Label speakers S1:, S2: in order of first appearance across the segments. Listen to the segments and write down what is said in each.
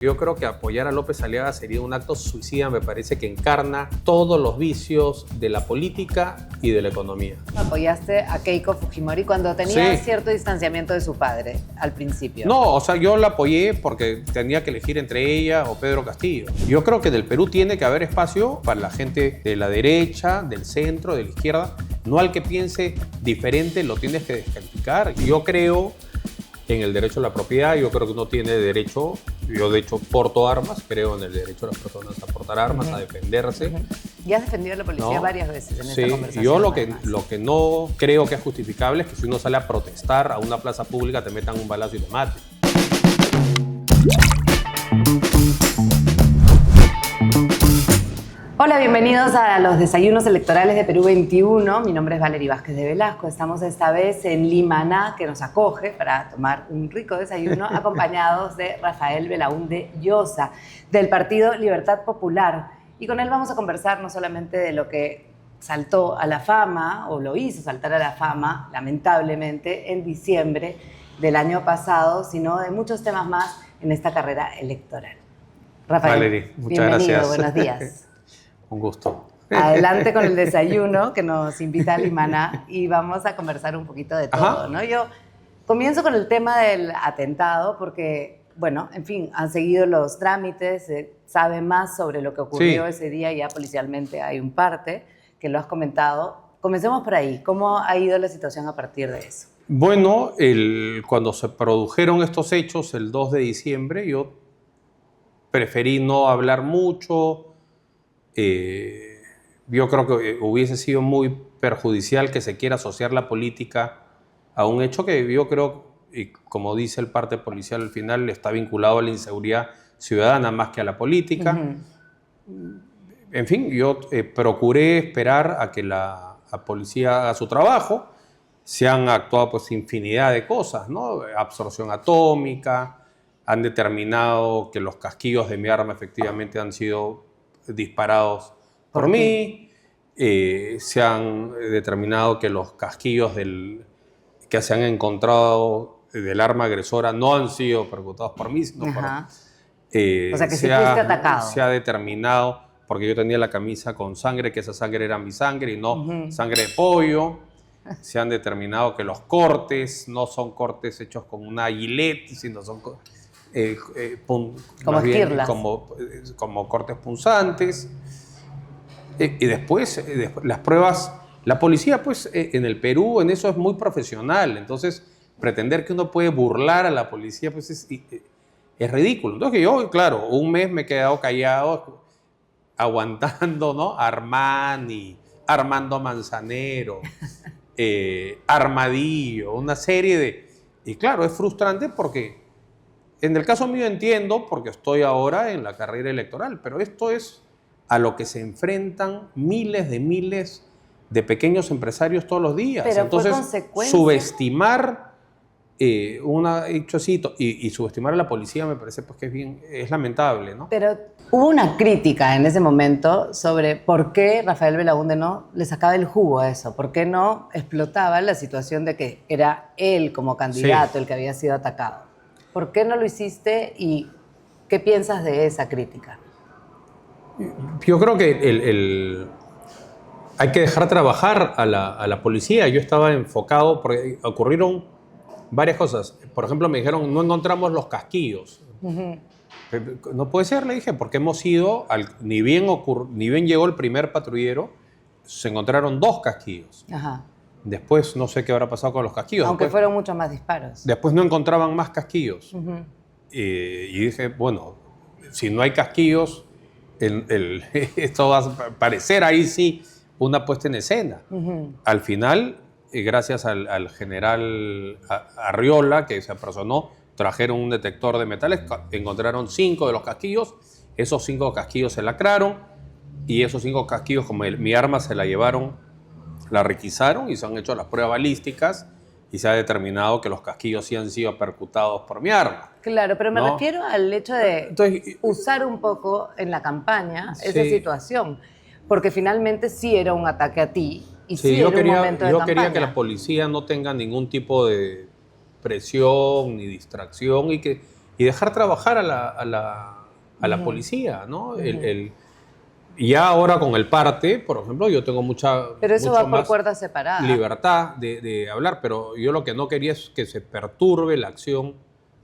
S1: Yo creo que apoyar a López Aliaga sería un acto suicida, me parece que encarna todos los vicios de la política y de la economía.
S2: Apoyaste a Keiko Fujimori cuando tenía
S1: Sí.
S2: cierto distanciamiento de su padre al principio.
S1: No, o sea, yo la apoyé porque tenía que elegir entre ella o Pedro Castillo. Yo creo que en el Perú tiene que haber espacio para la gente de la derecha, del centro, de la izquierda. No al que piense diferente lo tienes que descalificar. Yo creo en el derecho a la propiedad, yo creo que uno tiene derecho, yo de hecho porto armas, creo en el derecho de las personas a portar armas, a defenderse.
S2: Ya has defendido a la policía
S1: ¿No?
S2: varias veces en
S1: Sí,
S2: esta conversación.
S1: yo
S2: además.
S1: lo que no creo que es justificable es que si uno sale a protestar a una plaza pública te metan un balazo y te maten.
S2: Hola, bienvenidos a los desayunos electorales de Perú 21. Mi nombre es Valeria Vázquez de Velasco. Estamos esta vez en Limaná, que nos acoge para tomar un rico desayuno, acompañados de Rafael Belaúnde Llosa, del Partido Libertad Popular. Y con él vamos a conversar no solamente de lo que saltó a la fama, o lo hizo saltar a la fama, lamentablemente, en diciembre del año pasado, sino de muchos temas más en esta carrera electoral. Rafael,
S1: Valerie, muchas
S2: bienvenido,
S1: gracias.
S2: buenos días.
S1: Un gusto.
S2: Adelante con el desayuno que nos invita a Limaná y vamos a conversar un poquito de todo,
S1: Ajá.
S2: ¿no? Yo comienzo con el tema del atentado porque, bueno, en fin, han seguido los trámites, se sabe más sobre lo que ocurrió
S1: Sí.
S2: ese día, ya policialmente hay un parte que lo has comentado. Comencemos por ahí, ¿cómo ha ido la situación a partir de eso?
S1: Bueno, cuando se produjeron estos hechos el 2 de diciembre, yo preferí no hablar mucho. Yo creo que hubiese sido muy perjudicial que se quiera asociar la política a un hecho que yo creo, y como dice el parte policial al final, está vinculado a la inseguridad ciudadana más que a la política. En fin, yo procuré esperar a que la policía haga su trabajo. Se han actuado pues infinidad de cosas, ¿no? Absorción atómica, han determinado que los casquillos de mi arma efectivamente han sido disparados por mí. Se han determinado que los casquillos que se han encontrado del arma agresora no han sido percutados por mí, sino por...
S2: Ajá. O sea que sí fuiste atacado.
S1: Se ha determinado, porque yo tenía la camisa con sangre, que esa sangre era mi sangre y no sangre de pollo. Se han determinado que los cortes no son cortes hechos con una gilet, sino son
S2: Como
S1: más bien
S2: esquirlas.
S1: como cortes punzantes. Y después, las pruebas, la policía pues en el Perú en eso es muy profesional, entonces pretender que uno puede burlar a la policía pues es ridículo. Entonces que yo, claro, un mes me he quedado callado aguantando, ¿no? Armani, Armando Manzanero, Armadillo, una serie de... Y claro, es frustrante porque en el caso mío entiendo porque estoy ahora en la carrera electoral, pero esto es a lo que se enfrentan miles de pequeños empresarios todos los días.
S2: Pero
S1: entonces,
S2: fue consecuencia.
S1: subestimar un hechocito y subestimar a la policía me parece pues, que es lamentable, ¿no?
S2: Pero hubo una crítica en ese momento sobre por qué Rafael Belaúnde no le sacaba el jugo a eso, por qué no explotaba la situación de que era él como candidato el que había sido atacado. ¿Por qué no lo hiciste y qué piensas de esa crítica?
S1: Yo creo que hay que dejar trabajar a la policía. Yo estaba enfocado porque ocurrieron varias cosas. Por ejemplo, me dijeron, no encontramos los casquillos. No puede ser, le dije, porque hemos ido, ni bien llegó el primer patrullero, se encontraron 2 casquillos.
S2: Ajá.
S1: Después no sé qué habrá pasado con los casquillos.
S2: Aunque
S1: Después,
S2: fueron muchos más disparos.
S1: después no encontraban más casquillos. Y dije, bueno, si no hay casquillos, esto va a parecer ahí sí una puesta en escena. Al final, gracias al general Arriola, que se apersonó, trajeron un detector de metales, encontraron 5 de los casquillos, esos 5 casquillos se lacraron y esos 5 casquillos, como mi arma se la llevaron, la requisaron y se han hecho las pruebas balísticas y se ha determinado que los casquillos sí han sido percutados por mi arma.
S2: Claro, pero me
S1: ¿No?
S2: refiero al hecho de
S1: Entonces,
S2: usar un poco en la campaña esa
S1: Sí.
S2: situación, porque finalmente sí era un ataque a ti y sí,
S1: yo
S2: era un momento de
S1: yo
S2: campaña.
S1: quería que la policía no tenga ningún tipo de presión ni distracción y y dejar trabajar a la policía, ¿no? Y ya ahora con el parte, por ejemplo, yo tengo
S2: Pero eso
S1: mucho
S2: va por
S1: más
S2: puertas separadas.
S1: libertad de hablar, pero yo lo que no quería es que se perturbe la acción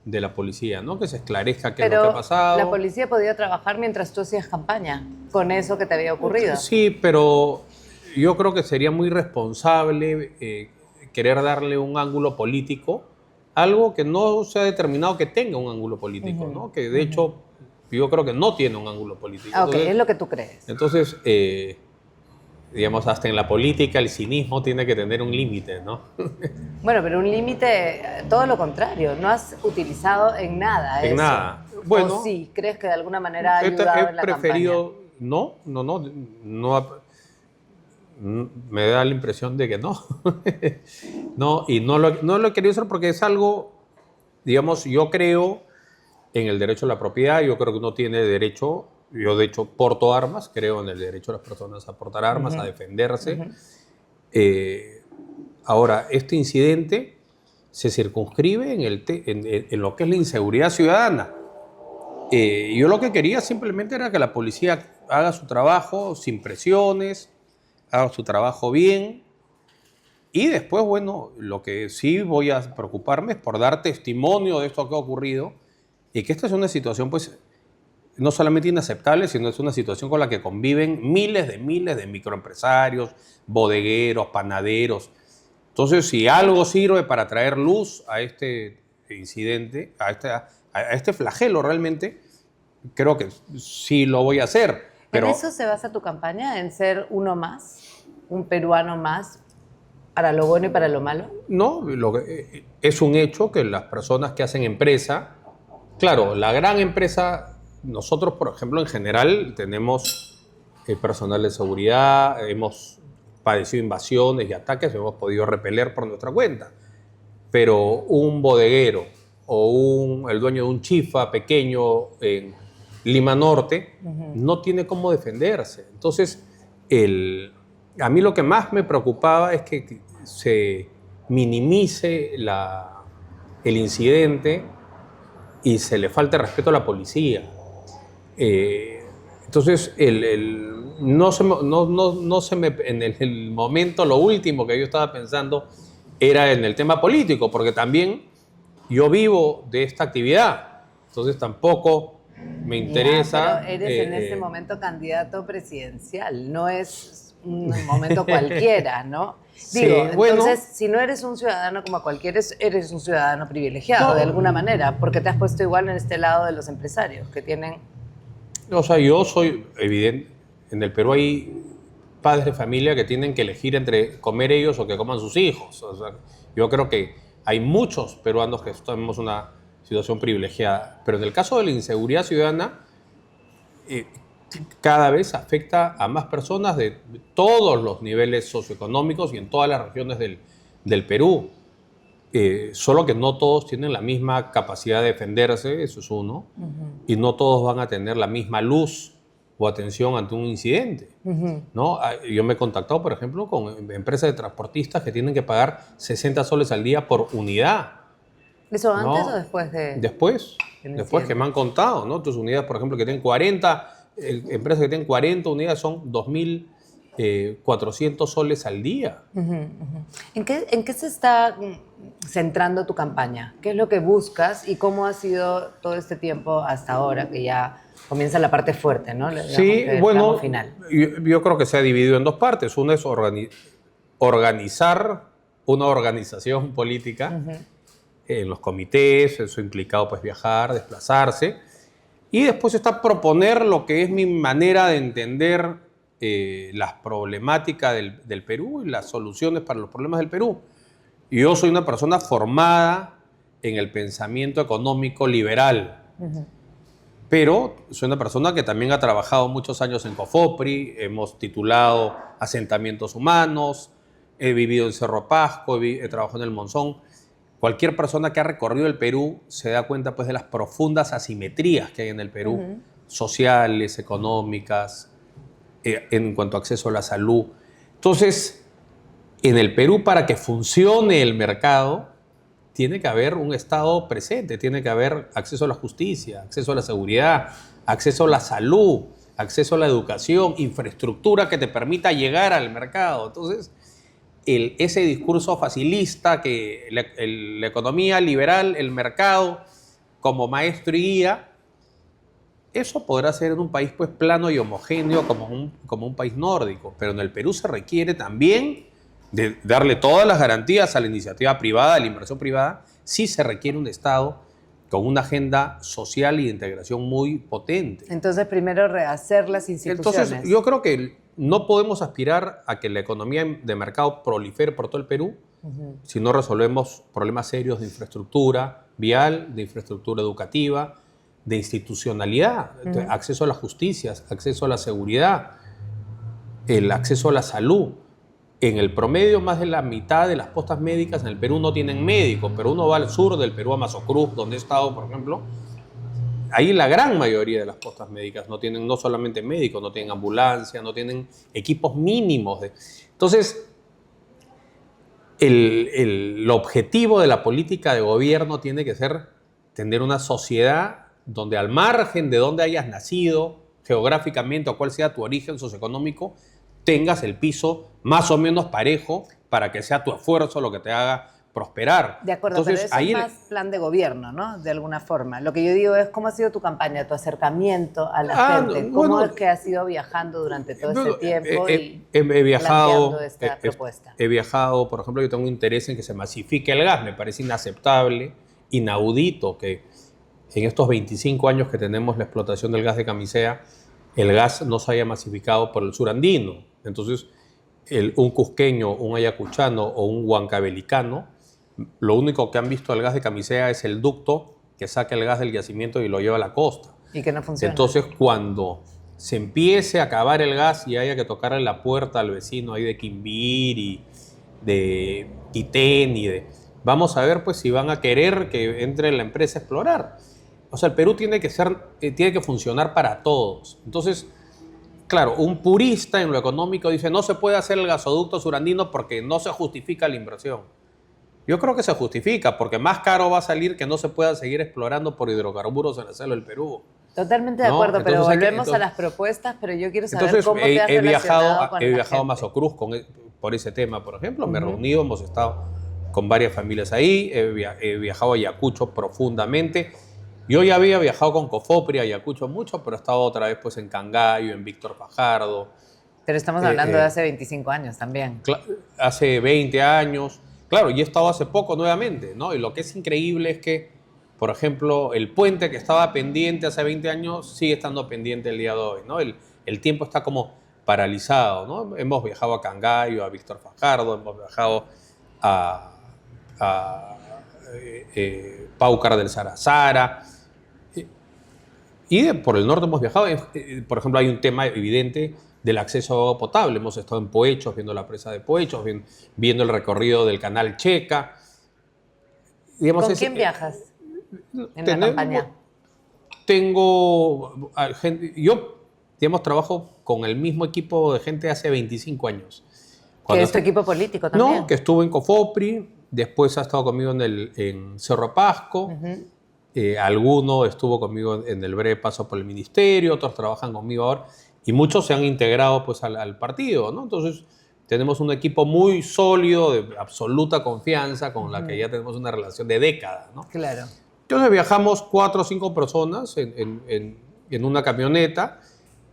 S1: de la policía, ¿no? Que se esclarezca qué es lo que ha pasado.
S2: La policía podía trabajar mientras tú hacías campaña con eso que te había ocurrido.
S1: Sí, pero yo creo que sería muy responsable querer darle un ángulo político, algo que no se ha determinado que tenga un ángulo político, ¿no? Que de hecho yo creo que no tiene un ángulo político.
S2: Ok, es lo que tú crees.
S1: Entonces, digamos, hasta en la política el cinismo tiene que tener un límite, ¿no?
S2: Bueno, pero un límite, todo lo contrario, no has utilizado en nada
S1: En
S2: eso.
S1: nada. Bueno,
S2: ¿O sí? ¿Crees que de alguna manera ha ayudado en la
S1: preferido, no, me da la impresión de que no. No, y no lo he querido hacer porque es algo, digamos, yo creo en el derecho a la propiedad, yo creo que uno tiene derecho, yo de hecho porto armas, creo en el derecho de las personas a portar armas, a defenderse. Ahora, este incidente se circunscribe en lo que es la inseguridad ciudadana. Yo lo que quería simplemente era que la policía haga su trabajo sin presiones, haga su trabajo bien, y después, bueno, lo que sí voy a preocuparme es por dar testimonio de esto que ha ocurrido, y que esta es una situación, pues, no solamente inaceptable, sino es una situación con la que conviven miles de microempresarios, bodegueros, panaderos. Entonces, si algo sirve para traer luz a este incidente, a este flagelo realmente, creo que sí lo voy a hacer. Pero
S2: ¿En eso se basa tu campaña? ¿En ser uno más? ¿Un peruano más? ¿Para lo bueno y para lo malo?
S1: no, es un hecho que las personas que hacen empresa, claro, la gran empresa, nosotros, por ejemplo, en general tenemos personal de seguridad, hemos padecido invasiones y ataques, hemos podido repeler por nuestra cuenta. Pero un bodeguero o el dueño de un chifa pequeño en Lima Norte no tiene cómo defenderse. Entonces, a mí lo que más me preocupaba es que se minimice el incidente y se le falte respeto a la policía. Entonces, en el momento, lo último que yo estaba pensando era en el tema político, porque también yo vivo de esta actividad, entonces tampoco me interesa.
S2: Pero eres en este momento candidato presidencial, no es un momento cualquiera, ¿no?
S1: Sí,
S2: Digo,
S1: bueno,
S2: entonces, si no eres un ciudadano como cualquiera, eres un ciudadano privilegiado de alguna manera, porque te has puesto igual en este lado de los empresarios que tienen...
S1: o sea, yo soy evidente, en el Perú hay padres de familia que tienen que elegir entre comer ellos o que coman sus hijos. O sea, yo creo que hay muchos peruanos que estamos en una situación privilegiada, pero en el caso de la inseguridad ciudadana, cada vez afecta a más personas de todos los niveles socioeconómicos y en todas las regiones del Perú. Solo que no todos tienen la misma capacidad de defenderse, eso es uno, y no todos van a tener la misma luz o atención ante un incidente, ¿no? Yo me he contactado, por ejemplo, con empresas de transportistas que tienen que pagar 60 soles al día por unidad.
S2: ¿Eso antes
S1: ¿no?
S2: o después de...?
S1: Después que me han contado, ¿no? Tus unidades, por ejemplo, que tienen 40, empresas que tienen 40 unidades son 2.400 soles al día.
S2: ¿En qué se está centrando tu campaña? ¿Qué es lo que buscas y cómo ha sido todo este tiempo hasta ahora, que ya comienza la parte fuerte, ¿no?
S1: Sí, bueno,
S2: final.
S1: Yo creo que se ha dividido en dos partes. Una es organizar una organización política en los comités, eso ha implicado pues viajar, desplazarse, y después está proponer lo que es mi manera de entender las problemáticas del Perú y las soluciones para los problemas del Perú. Yo soy una persona formada en el pensamiento económico liberal, pero soy una persona que también ha trabajado muchos años en COFOPRI, hemos titulado Asentamientos Humanos, he vivido en Cerro Pasco, he trabajado en el Monzón. Cualquier persona que ha recorrido el Perú se da cuenta pues, de las profundas asimetrías que hay en el Perú, sociales, económicas, en cuanto a acceso a la salud. Entonces, en el Perú, para que funcione el mercado, tiene que haber un Estado presente, tiene que haber acceso a la justicia, acceso a la seguridad, acceso a la salud, acceso a la educación, infraestructura que te permita llegar al mercado. Entonces, ese discurso facilista que la economía liberal, el mercado como maestro y guía, eso podrá ser en un país pues plano y homogéneo como un país nórdico, pero en el Perú se requiere también de darle todas las garantías a la iniciativa privada, a la inversión privada. Sí se requiere un Estado con una agenda social y de integración muy potente.
S2: Entonces, primero rehacer las instituciones.
S1: Entonces, yo creo que no podemos aspirar a que la economía de mercado prolifere por todo el Perú si no resolvemos problemas serios de infraestructura vial, de infraestructura educativa, de institucionalidad, acceso a la justicia, acceso a la seguridad, el acceso a la salud. En el promedio, más de la mitad de las postas médicas en el Perú no tienen médico, pero uno va al sur del Perú, a Mazocruz, donde he estado, por ejemplo, ahí la gran mayoría de las postas médicas no tienen no solamente médicos, no tienen ambulancia, no tienen equipos mínimos. Entonces, el objetivo de la política de gobierno tiene que ser tener una sociedad donde, al margen de donde hayas nacido geográficamente o cuál sea tu origen socioeconómico, tengas el piso más o menos parejo para que sea tu esfuerzo lo que te haga prosperar.
S2: De acuerdo,
S1: entonces,
S2: pero eso es más plan de gobierno, ¿no? De alguna forma. Lo que yo digo es, ¿cómo ha sido tu campaña, tu acercamiento a la gente? ¿Cómo es que has ido viajando durante todo este tiempo
S1: he viajado,
S2: planteando esta propuesta?
S1: He viajado, por ejemplo, yo tengo interés en que se masifique el gas. Me parece inaceptable, inaudito que en estos 25 años que tenemos la explotación del gas de Camisea, el gas no se haya masificado por el sur andino. Entonces, un cusqueño, un ayacuchano o un huancabelicano, lo único que han visto al gas de Camisea es el ducto que saca el gas del yacimiento y lo lleva a la costa.
S2: Y que no funciona.
S1: Entonces, cuando se empiece a acabar el gas y haya que tocarle la puerta al vecino ahí de Quimbiri, de Quitén, vamos a ver pues si van a querer que entre la empresa a explorar. O sea, el Perú tiene que funcionar para todos. Entonces, claro, un purista en lo económico dice no se puede hacer el gasoducto surandino porque no se justifica la inversión. Yo creo que se justifica porque más caro va a salir que no se pueda seguir explorando por hidrocarburos en el cielo del Perú.
S2: Totalmente de acuerdo, pero volvemos a las propuestas, pero yo quiero saber cómo te has relacionado con la gente.
S1: He viajado a Mazocruz por ese tema, por ejemplo. Me he reunido, hemos estado con varias familias ahí. He viajado a Ayacucho profundamente. Yo ya había viajado con Cofopri a Ayacucho mucho, pero he estado otra vez pues en Cangallo, en Víctor Fajardo.
S2: Pero estamos hablando de hace 25 años también.
S1: Hace 20 años. Claro, y he estado hace poco nuevamente, ¿no? Y lo que es increíble es que, por ejemplo, el puente que estaba pendiente hace 20 años sigue estando pendiente el día de hoy, ¿no? El tiempo está como paralizado, ¿no? Hemos viajado a Cangallo, a Víctor Fajardo, hemos viajado a Paucar del Sarazara. Y por el norte hemos viajado. Por ejemplo, hay un tema evidente del acceso a agua potable. Hemos estado en Poechos, viendo la presa de Poechos, viendo el recorrido del canal Checa.
S2: Digamos, ¿con quién viajas en la campaña?
S1: Yo, digamos, trabajo con el mismo equipo de gente hace 25 años.
S2: ¿Que es tu equipo político también?
S1: No, que estuvo en Cofopri, después ha estado conmigo en Cerro Pasco, alguno estuvo conmigo en el breve paso por el ministerio, otros trabajan conmigo ahora, y muchos se han integrado pues al partido, ¿no? Entonces, tenemos un equipo muy sólido, de absoluta confianza, con la que ya tenemos una relación de décadas, ¿no?
S2: Claro.
S1: Entonces viajamos 4 o 5 personas en una camioneta.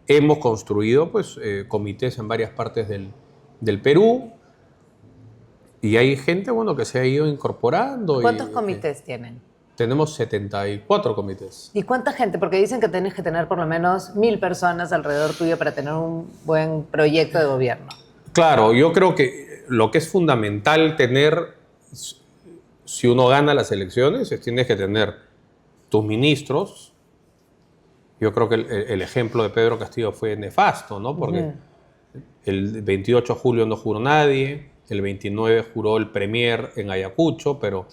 S1: Hemos construido pues, comités en varias partes del Perú. Y hay gente bueno, que se ha ido incorporando.
S2: ¿Cuántos comités tienen?
S1: Tenemos 74 comités.
S2: ¿Y cuánta gente? Porque dicen que tenés que tener por lo menos 1000 personas alrededor tuyo para tener un buen proyecto de gobierno.
S1: Claro, yo creo que lo que es fundamental tener, si uno gana las elecciones, es tienes que tener tus ministros. Yo creo que el ejemplo de Pedro Castillo fue nefasto, ¿no? Porque el 28 de julio no juró nadie, el 29 juró el premier en Ayacucho, pero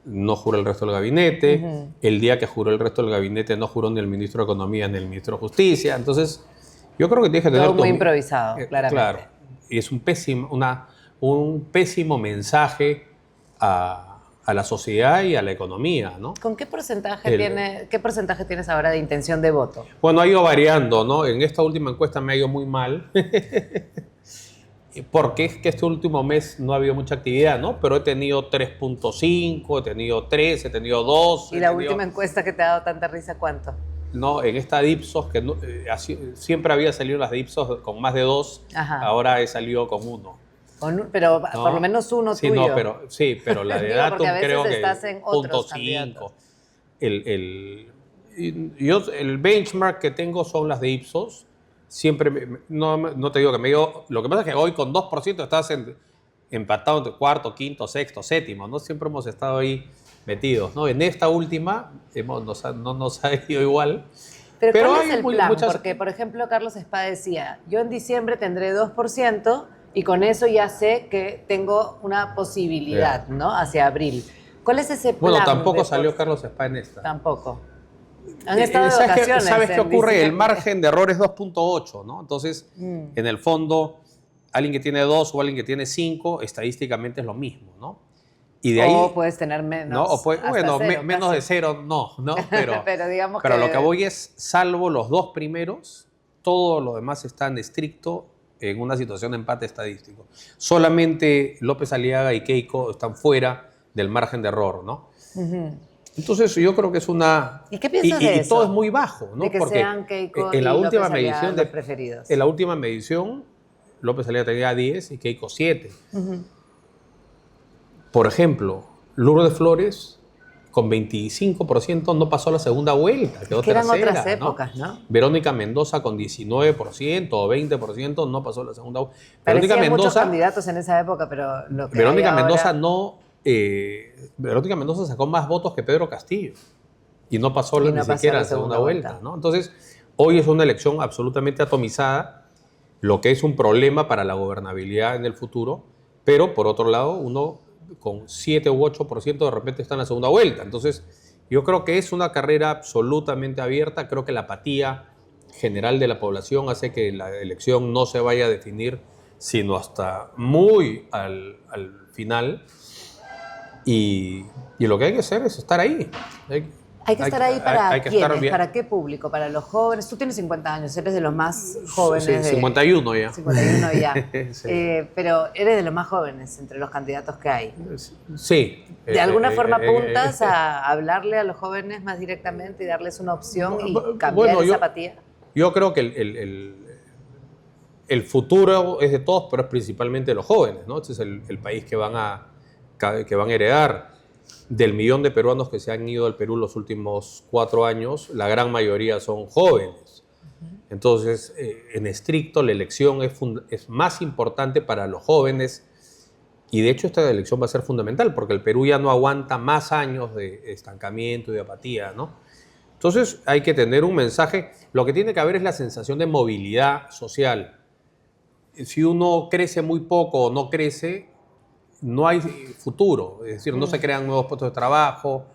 S1: no juró el resto del gabinete. El día que juró el resto del gabinete no juró ni el ministro de Economía ni el ministro de Justicia. Entonces, yo creo que tienes que tener...
S2: Todo muy improvisado, claramente.
S1: Claro. Y es un pésimo mensaje a a la sociedad y a la economía, ¿no?
S2: ¿Con qué porcentaje tienes ahora de intención de voto?
S1: Bueno, ha ido variando, ¿no? En esta última encuesta me ha ido muy mal, porque es que este último mes no ha habido mucha actividad, ¿no? Pero he tenido 3.5, he tenido 3, he tenido 2.
S2: ¿Y la última encuesta que te ha dado tanta risa, cuánto?
S1: No, en esta Ipsos, que no, siempre había salido las de Ipsos con más de 2,
S2: Ajá.
S1: Ahora he salido con 1.
S2: Pero
S1: ¿no?
S2: por lo menos uno
S1: sí,
S2: tuyo.
S1: No, pero la de
S2: Digo,
S1: Datum
S2: porque a veces
S1: creo que
S2: estás en otros candidatos.
S1: 0.5. El benchmark que tengo son las de Ipsos. Siempre, no te digo que me dio. Lo que pasa es que hoy con 2% estás empatado entre cuarto, quinto, sexto, séptimo, ¿no? Siempre hemos estado ahí metidos, ¿no? En esta última no nos ha ido igual.
S2: Pero ¿cuál es el plan? Porque, por ejemplo, Carlos Spa decía, yo en diciembre tendré 2% y con eso ya sé que tengo una posibilidad, ¿no? Hacia abril. ¿Cuál es ese plan?
S1: Bueno, tampoco salió Carlos Spa en esta.
S2: Tampoco. Han estado de vacaciones.
S1: ¿Sabes qué ocurre? El margen de error es 2.8, ¿no? Entonces, en el fondo, alguien que tiene 2 o alguien que tiene 5, estadísticamente es lo mismo, ¿no? Y de ahí,
S2: puedes tener menos.
S1: ¿no? Bueno, cero, menos de 0 no, pero,
S2: digamos
S1: pero
S2: que...
S1: lo que voy es, salvo los 2 primeros, todo lo demás está en estricto en una situación de empate estadístico. Solamente López Aliaga y Keiko están fuera del margen de error, ¿no? Entonces yo creo que es una...
S2: ¿Y qué piensas de eso?
S1: Y todo es muy bajo, ¿no?
S2: De que
S1: porque
S2: sean Keiko
S1: en la
S2: y
S1: última
S2: López Aliaga
S1: medición
S2: los preferidos.
S1: En la última medición, López Aliaga tenía 10 y Keiko 7. Por ejemplo, Lourdes Flores con 25% no pasó a la segunda vuelta, quedó
S2: que eran
S1: tercera,
S2: otras épocas, ¿no?
S1: Verónica Mendoza con 19% o 20% no pasó a la segunda vuelta.
S2: Parecían muchos candidatos en esa época, pero lo que
S1: Verónica Mendoza
S2: ahora...
S1: Verónica Mendoza sacó más votos que Pedro Castillo y no pasó ni siquiera a la segunda vuelta, ¿no? Entonces, hoy es una elección absolutamente atomizada, lo que es un problema para la gobernabilidad en el futuro, pero por otro lado, uno con 7 u 8% de repente está en la segunda vuelta. Entonces, yo creo que es una carrera absolutamente abierta. Creo que la apatía general de la población hace que la elección no se vaya a definir sino hasta muy al final. Y lo que hay que hacer es estar ahí.
S2: Hay que estar ahí para ¿quiénes?
S1: ¿Para
S2: qué público? ¿Para los jóvenes? Tú tienes 50 años, eres de los más jóvenes.
S1: Sí, 51 ya.
S2: 51 ya.
S1: Sí.
S2: Pero eres de los más jóvenes entre los candidatos que hay.
S1: Sí.
S2: ¿De alguna forma apuntas a hablarle a los jóvenes más directamente y darles una opción y cambiar esa apatía? Yo
S1: creo que el futuro es de todos, pero es principalmente de los jóvenes, ¿no? Este es el país que van a heredar. Del millón de peruanos que se han ido al Perú los últimos 4 años, la gran mayoría son jóvenes. Entonces, en estricto, la elección es más importante para los jóvenes y de hecho esta elección va a ser fundamental porque el Perú ya no aguanta más años de estancamiento y de apatía, ¿no? Entonces, hay que tener un mensaje. Lo que tiene que haber es la sensación de movilidad social. Si uno crece muy poco o no crece, no hay futuro, es decir, no se crean nuevos puestos de trabajo,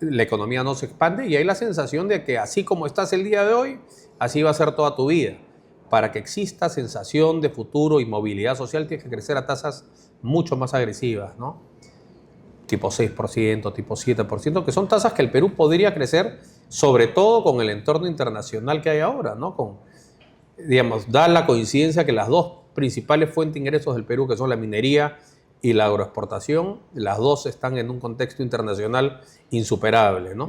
S1: la economía no se expande y hay la sensación de que así como estás el día de hoy, así va a ser toda tu vida. Para que exista sensación de futuro y movilidad social tienes que crecer a tasas mucho más agresivas, ¿no? Tipo 6%, tipo 7%, que son tasas que el Perú podría crecer, sobre todo con el entorno internacional que hay ahora, ¿no? Da la coincidencia que las dos principales fuentes de ingresos del Perú, que son la minería y la agroexportación, las dos están en un contexto internacional insuperable, ¿no?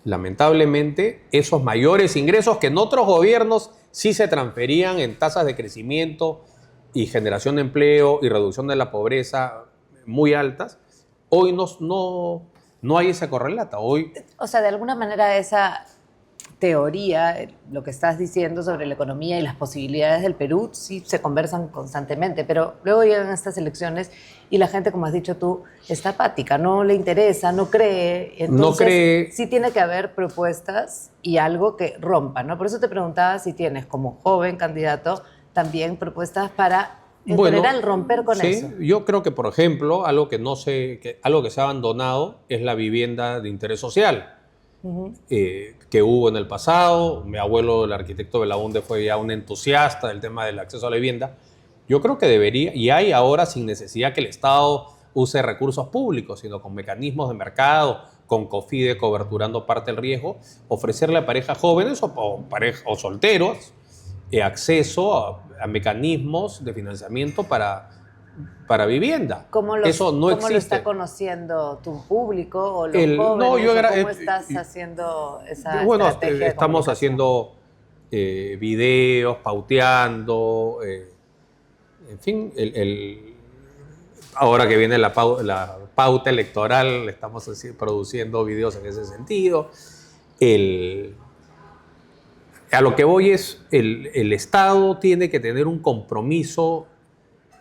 S1: Lamentablemente, esos mayores ingresos que en otros gobiernos sí se transferían en tasas de crecimiento y generación de empleo y reducción de la pobreza muy altas, hoy no hay esa correlata. Hoy,
S2: o sea, de alguna manera esa teoría, lo que estás diciendo sobre la economía y las posibilidades del Perú, sí se conversan constantemente, pero luego llegan estas elecciones y la gente, como has dicho tú, está apática, no le interesa, no cree. Entonces, sí tiene que haber propuestas y algo que rompa, ¿no? Por eso te preguntaba si tienes, como joven candidato, también propuestas para, en general, romper con eso.
S1: Yo creo que, por ejemplo, algo que se ha abandonado es la vivienda de interés social. Que hubo en el pasado. Mi abuelo, el arquitecto Belaunde, fue ya un entusiasta del tema del acceso a la vivienda. Yo creo que debería, y hay ahora sin necesidad que el Estado use recursos públicos, sino con mecanismos de mercado, con COFIDE coberturando parte del riesgo, ofrecerle a parejas jóvenes o solteros acceso a mecanismos de financiamiento para vivienda. Eso no existe.
S2: ¿Cómo lo está conociendo tu público o los jóvenes?
S1: No,
S2: ¿Cómo estás haciendo esa estrategia de
S1: estamos haciendo videos, pauteando, en fin, ahora que viene la pauta electoral, estamos produciendo videos en ese sentido. A lo que voy es, el Estado tiene que tener un compromiso.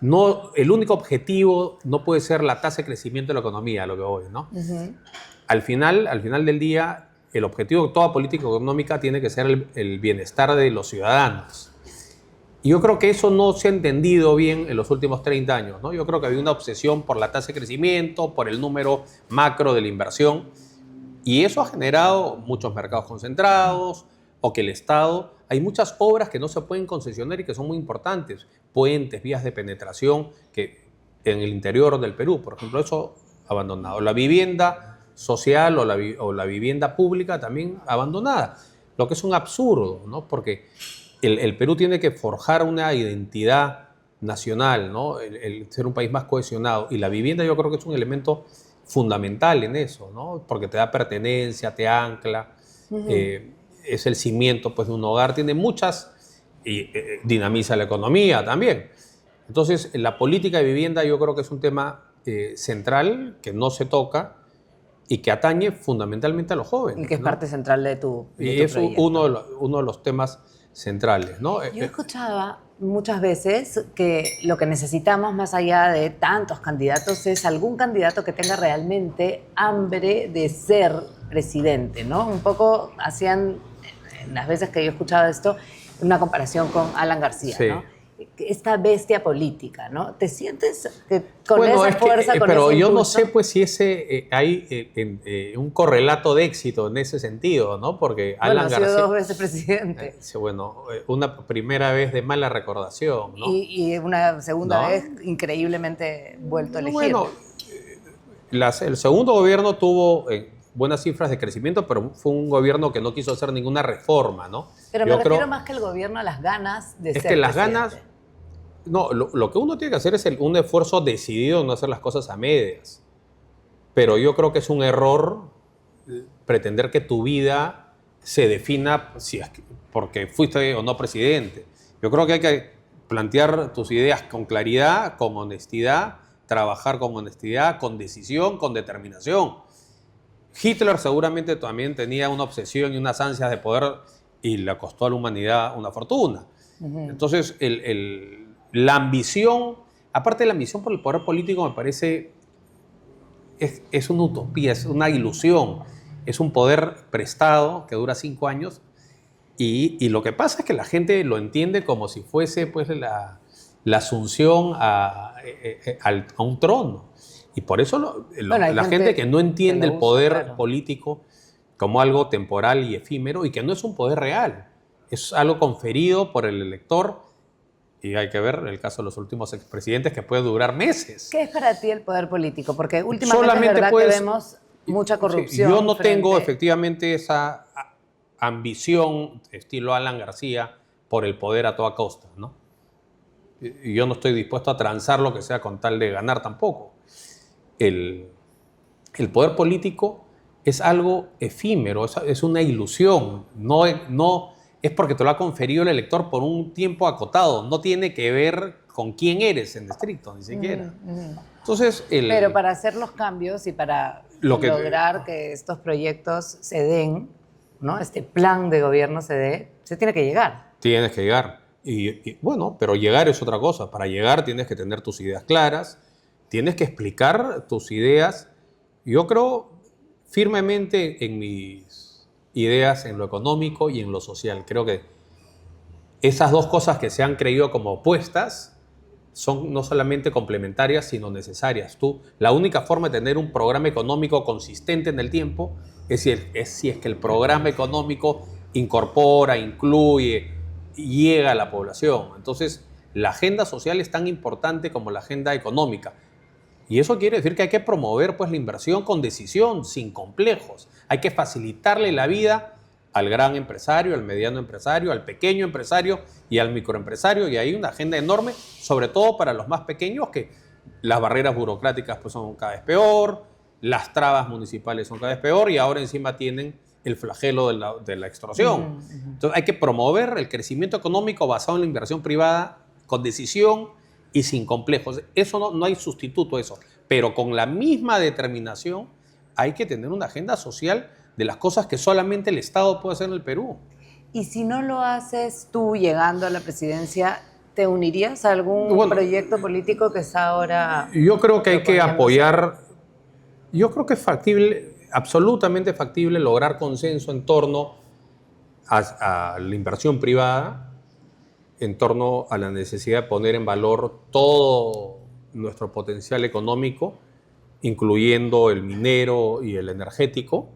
S1: No, el único objetivo no puede ser la tasa de crecimiento de la economía, a lo que voy, ¿no?
S2: Uh-huh.
S1: Al final del día, el objetivo de toda política económica tiene que ser el bienestar de los ciudadanos. Y yo creo que eso no se ha entendido bien en los últimos 30 años, ¿no? Yo creo que había una obsesión por la tasa de crecimiento, por el número macro de la inversión, y eso ha generado muchos mercados concentrados, o que el Estado... Hay muchas obras que no se pueden concesionar y que son muy importantes. Puentes, vías de penetración, que en el interior del Perú, por ejemplo, eso abandonado. La vivienda social o la vivienda pública también abandonada. Lo que es un absurdo, ¿no? Porque el Perú tiene que forjar una identidad nacional, ¿no? El ser un país más cohesionado. Y la vivienda yo creo que es un elemento fundamental en eso, ¿no? Porque te da pertenencia, te ancla, es el cimiento pues, de un hogar, tiene muchas, y dinamiza la economía también. Entonces, la política de vivienda yo creo que es un tema central que no se toca y que atañe fundamentalmente a los jóvenes.
S2: Y que es parte central de tu
S1: y es uno de los temas centrales, ¿no?
S2: Yo escuchaba muchas veces que lo que necesitamos más allá de tantos candidatos es algún candidato que tenga realmente hambre de ser presidente, ¿no? Un poco hacían, en las veces que yo he escuchado esto, una comparación con Alan García, sí, ¿no? Esta bestia política, ¿no? ¿Te sientes que con esa fuerza, con
S1: pero
S2: ese
S1: yo
S2: impulso?
S1: No sé pues si hay un correlato de éxito en ese sentido, ¿no? Porque Alan García...
S2: ha sido 2 veces presidente.
S1: Bueno, una primera vez de mala recordación, ¿no?
S2: Y una segunda vez increíblemente vuelto a elegir.
S1: Bueno, el segundo gobierno tuvo buenas cifras de crecimiento, pero fue un gobierno que no quiso hacer ninguna reforma, ¿no?
S2: Pero me refiero más que el gobierno a las ganas de ser
S1: presidente. Las
S2: presidente.
S1: ganas... No, lo que uno tiene que hacer es un esfuerzo decidido en no hacer las cosas a medias. Pero yo creo que es un error pretender que tu vida se defina porque fuiste o no presidente. Yo creo que hay que plantear tus ideas con claridad, con honestidad, trabajar con honestidad, con decisión, con determinación. Hitler seguramente también tenía una obsesión y unas ansias de poder y le costó a la humanidad una fortuna. Entonces, la ambición, aparte de la ambición por el poder político, me parece, es una utopía, es una ilusión, es un poder prestado que dura 5 años y lo que pasa es que la gente lo entiende como si fuese pues, la asunción a un trono. Y por eso la gente que no entiende el poder político como algo temporal y efímero y que no es un poder real, es algo conferido por el elector. Y hay que ver el caso de los últimos expresidentes que puede durar meses.
S2: ¿Qué es para ti el poder político? Porque últimamente es verdad que vemos mucha corrupción.
S1: Yo no tengo efectivamente esa ambición estilo Alan García por el poder a toda costa, ¿no? Y yo no estoy dispuesto a transar lo que sea con tal de ganar tampoco. El poder político es algo efímero, es una ilusión, no es porque te lo ha conferido el elector por un tiempo acotado, no tiene que ver con quién eres en estricto, ni siquiera. Entonces,
S2: pero para hacer los cambios y para lograr que estos proyectos se den, ¿no? Este plan de gobierno se dé, se tiene que llegar.
S1: Tienes que llegar. Y bueno, pero llegar es otra cosa. Para llegar tienes que tener tus ideas claras, tienes que explicar tus ideas. Yo creo firmemente en mis ideas en lo económico y en lo social. Creo que esas dos cosas que se han creído como opuestas son no solamente complementarias, sino necesarias. La única forma de tener un programa económico consistente en el tiempo es si es que el programa económico incorpora, incluye, llega a la población. Entonces, la agenda social es tan importante como la agenda económica. Y eso quiere decir que hay que promover pues, la inversión con decisión, sin complejos. Hay que facilitarle la vida al gran empresario, al mediano empresario, al pequeño empresario y al microempresario. Y hay una agenda enorme, sobre todo para los más pequeños, que las barreras burocráticas pues, son cada vez peor, las trabas municipales son cada vez peor y ahora encima tienen el flagelo de la extorsión. Entonces hay que promover el crecimiento económico basado en la inversión privada con decisión y sin complejos. Eso no hay sustituto a eso. Pero con la misma determinación hay que tener una agenda social de las cosas que solamente el Estado puede hacer en el Perú.
S2: Y si no lo haces tú llegando a la presidencia, ¿te unirías a algún proyecto político que está ahora?
S1: Yo creo que hay que apoyar. Yo creo que es factible, absolutamente factible, lograr consenso en torno a la inversión privada, en torno a la necesidad de poner en valor todo nuestro potencial económico, incluyendo el minero y el energético.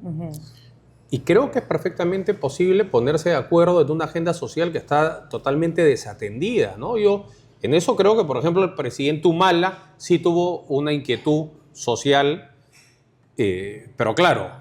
S1: Y creo que es perfectamente posible ponerse de acuerdo en una agenda social que está totalmente desatendida, ¿no? Yo en eso creo que, por ejemplo, el presidente Humala sí tuvo una inquietud social, pero claro,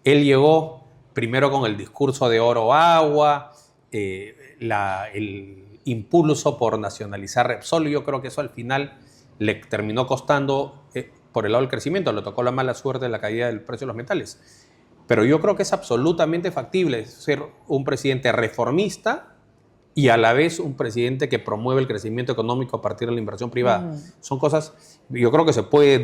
S1: él llegó primero con el discurso de oro agua, el impulso por nacionalizar Repsol. Yo creo que eso al final le terminó costando por el lado del crecimiento, le tocó la mala suerte de la caída del precio de los metales. Pero yo creo que es absolutamente factible ser un presidente reformista y a la vez un presidente que promueve el crecimiento económico a partir de la inversión privada. Son cosas, yo creo que se puede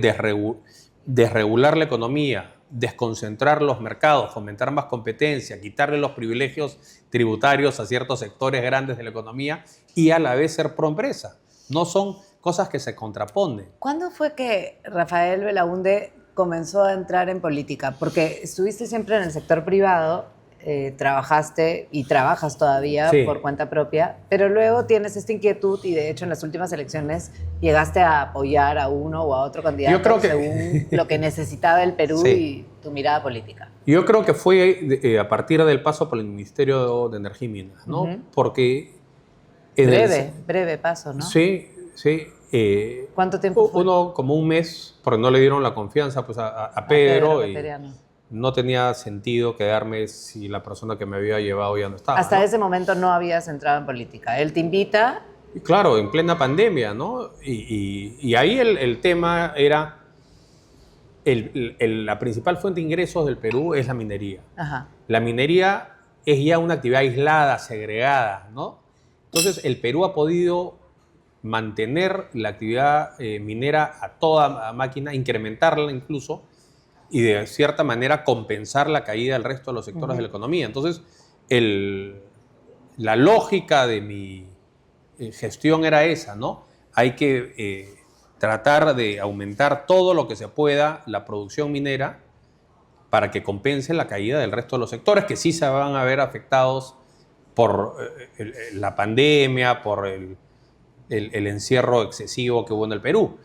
S1: desregular la economía, desconcentrar los mercados, fomentar más competencia, quitarle los privilegios tributarios a ciertos sectores grandes de la economía y a la vez ser pro-empresa. No son cosas que se contraponen.
S2: ¿Cuándo fue que Rafael Belaúnde comenzó a entrar en política? Porque estuviste siempre en el sector privado, trabajaste y trabajas todavía por cuenta propia, pero luego tienes esta inquietud y de hecho en las últimas elecciones llegaste a apoyar a uno o a otro candidato
S1: yo creo que,
S2: según lo que necesitaba el Perú y tu mirada política.
S1: Yo creo que fue a partir del paso por el Ministerio de Energía y Minas, ¿no? Porque...
S2: Breve paso, ¿no?
S1: Sí.
S2: ¿Cuánto tiempo fue?
S1: Como un mes, porque no le dieron la confianza pues, a Pedro y no tenía sentido quedarme si la persona que me había llevado ya no estaba.
S2: Hasta ese momento no habías entrado en política. Él te invita.
S1: Claro, en plena pandemia, ¿no? Y ahí el tema era, la principal fuente de ingresos del Perú es la minería.
S2: Ajá.
S1: La minería es ya una actividad aislada, segregada, ¿no? Entonces el Perú ha podido mantener la actividad minera a toda máquina, incrementarla incluso, y de cierta manera compensar la caída del resto de los sectores de la economía. Entonces, la lógica de mi gestión era esa, ¿no? Hay que tratar de aumentar todo lo que se pueda la producción minera para que compense la caída del resto de los sectores que sí se van a ver afectados por la pandemia, por el encierro excesivo que hubo en el Perú.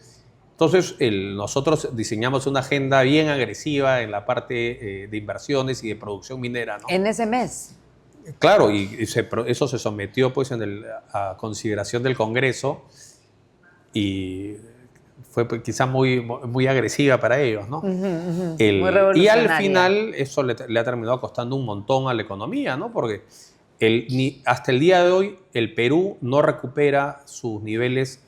S1: Entonces, nosotros diseñamos una agenda bien agresiva en la parte de inversiones y de producción minera, ¿no?
S2: ¿En ese mes?
S1: Claro, eso se sometió pues, a consideración del Congreso y fue pues, quizás muy agresiva para ellos, ¿no?
S2: Muy
S1: y al final eso le ha terminado costando un montón a la economía, ¿no? Porque hasta el día de hoy el Perú no recupera sus niveles,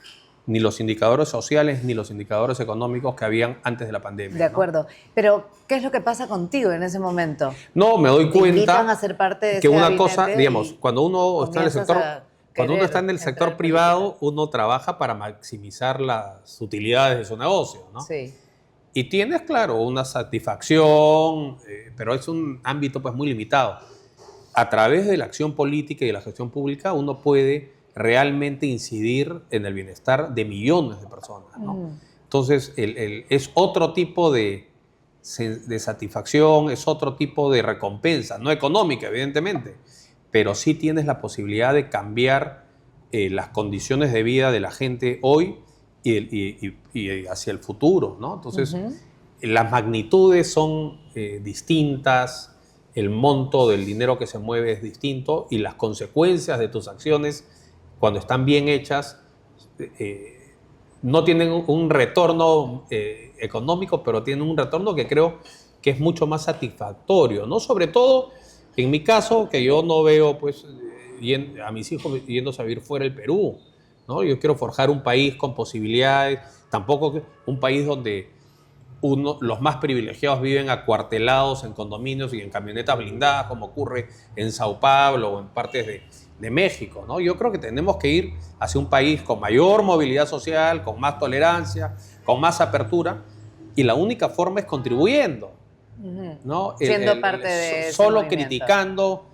S1: ni los indicadores sociales ni los indicadores económicos que habían antes de la pandemia.
S2: De acuerdo. ¿No? Pero, ¿qué es lo que pasa contigo en ese momento?
S1: No, me doy cuenta
S2: invitan a ser parte de
S1: que una cosa, digamos, cuando uno está en el sector privado, uno trabaja para maximizar las utilidades de su negocio, ¿no?
S2: Sí.
S1: Y tienes, claro, una satisfacción, pero es un ámbito pues muy limitado. A través de la acción política y de la gestión pública, uno puede realmente incidir en el bienestar de millones de personas, ¿no? Entonces, es otro tipo de satisfacción, es otro tipo de recompensa, no económica, evidentemente, pero sí tienes la posibilidad de cambiar las condiciones de vida de la gente hoy y hacia el futuro, ¿no? Entonces, las magnitudes son distintas, el monto del dinero que se mueve es distinto y las consecuencias de tus acciones, cuando están bien hechas, no tienen un retorno económico, pero tienen un retorno que creo que es mucho más satisfactorio, ¿no? Sobre todo, en mi caso, que yo no veo pues, a mis hijos yéndose a vivir fuera del Perú, ¿no? Yo quiero forjar un país con posibilidades, tampoco un país donde los más privilegiados viven acuartelados en condominios y en camionetas blindadas, como ocurre en Sao Paulo o en partes de México, ¿no? Yo creo que tenemos que ir hacia un país con mayor movilidad social, con más tolerancia, con más apertura, y la única forma es contribuyendo, ¿no?
S2: Siendo parte de ese
S1: solo
S2: movimiento.
S1: criticando